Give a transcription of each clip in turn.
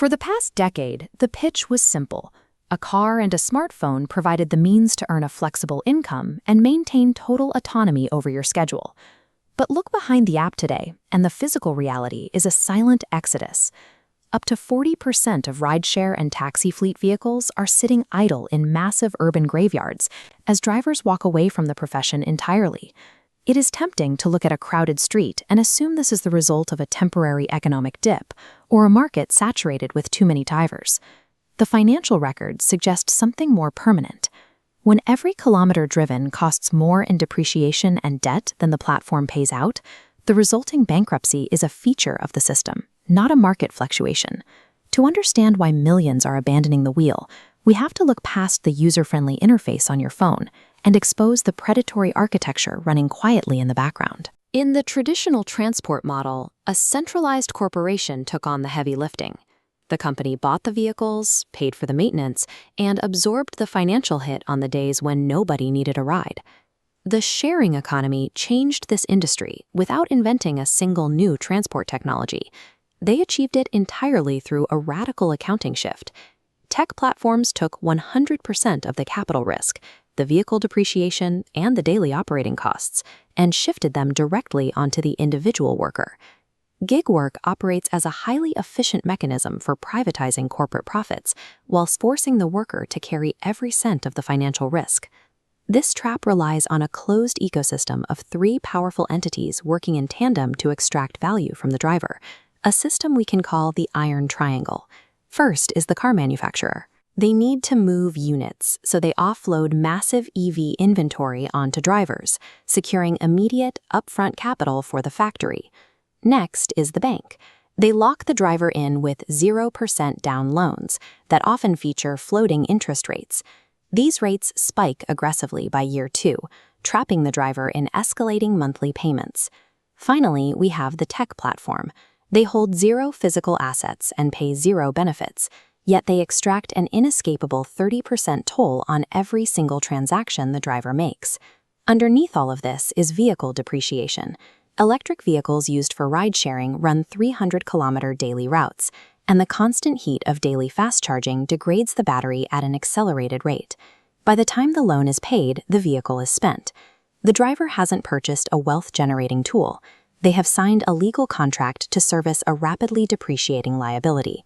For the past decade, the pitch was simple. A car and a smartphone provided the means to earn a flexible income and maintain total autonomy over your schedule. But look behind the app today, and the physical reality is a silent exodus. Up to 40% of rideshare and taxi fleet vehicles are sitting idle in massive urban graveyards as drivers walk away from the profession entirely. It is tempting to look at a crowded street and assume this is the result of a temporary economic dip or a market saturated with too many drivers. The financial records suggest something more permanent. When every kilometer driven costs more in depreciation and debt than the platform pays out, the resulting bankruptcy is a feature of the system, not a market fluctuation. To understand why millions are abandoning the wheel, we have to look past the user-friendly interface on your phone and expose the predatory architecture running quietly in the background. In the traditional transport model, a centralized corporation took on the heavy lifting. The company bought the vehicles, paid for the maintenance, and absorbed the financial hit on the days when nobody needed a ride. The sharing economy changed this industry without inventing a single new transport technology. They achieved it entirely through a radical accounting shift. Tech platforms took 100% of the capital risk, the vehicle depreciation, and the daily operating costs, and shifted them directly onto the individual worker. Gig work operates as a highly efficient mechanism for privatizing corporate profits, whilst forcing the worker to carry every cent of the financial risk. This trap relies on a closed ecosystem of three powerful entities working in tandem to extract value from the driver, a system we can call the iron triangle. First is the car manufacturer. They need to move units, so they offload massive EV inventory onto drivers, securing immediate, upfront capital for the factory. Next is the bank. They lock the driver in with 0% down loans that often feature floating interest rates. These rates spike aggressively by year 2, trapping the driver in escalating monthly payments. Finally, we have the tech platform. They hold 0 physical assets and pay 0 benefits, yet they extract an inescapable 30% toll on every single transaction the driver makes. Underneath all of this is vehicle depreciation. Electric vehicles used for ride-sharing run 300-kilometer daily routes, and the constant heat of daily fast charging degrades the battery at an accelerated rate. By the time the loan is paid, the vehicle is spent. The driver hasn't purchased a wealth-generating tool. They have signed a legal contract to service a rapidly depreciating liability.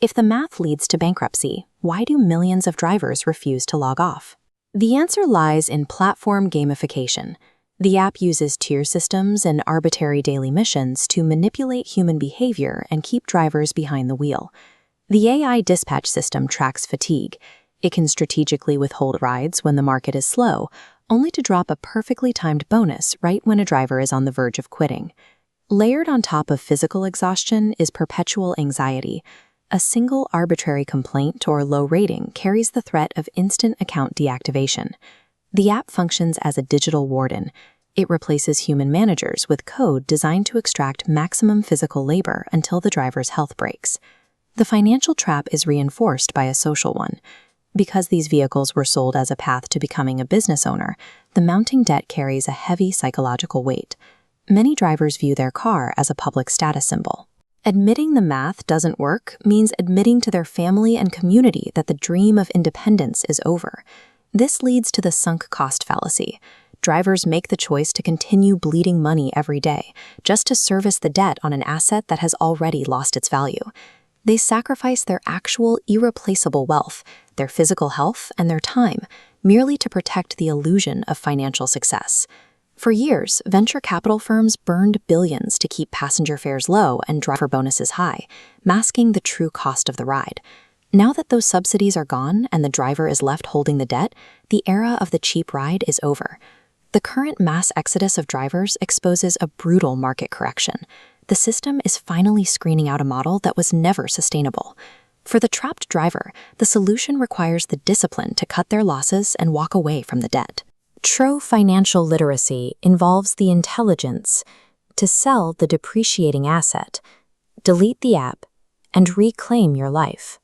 If the math leads to bankruptcy, why do millions of drivers refuse to log off? The answer lies in platform gamification. The app uses tier systems and arbitrary daily missions to manipulate human behavior and keep drivers behind the wheel. The AI dispatch system tracks fatigue. It can strategically withhold rides when the market is slow, only to drop a perfectly timed bonus right when a driver is on the verge of quitting. Layered on top of physical exhaustion is perpetual anxiety. A single arbitrary complaint or low rating carries the threat of instant account deactivation. The app functions as a digital warden. It replaces human managers with code designed to extract maximum physical labor until the driver's health breaks. The financial trap is reinforced by a social one. Because these vehicles were sold as a path to becoming a business owner, the mounting debt carries a heavy psychological weight. Many drivers view their car as a public status symbol. Admitting the math doesn't work means admitting to their family and community that the dream of independence is over. This leads to the sunk cost fallacy. Drivers make the choice to continue bleeding money every day, just to service the debt on an asset that has already lost its value. They sacrifice their actual irreplaceable wealth, their physical health, and their time, merely to protect the illusion of financial success. For years, venture capital firms burned billions to keep passenger fares low and driver bonuses high, masking the true cost of the ride. Now that those subsidies are gone and the driver is left holding the debt, the era of the cheap ride is over. The current mass exodus of drivers exposes a brutal market correction. The system is finally screening out a model that was never sustainable. For the trapped driver, the solution requires the discipline to cut their losses and walk away from the debt. True financial literacy involves the intelligence to sell the depreciating asset, delete the app, and reclaim your life.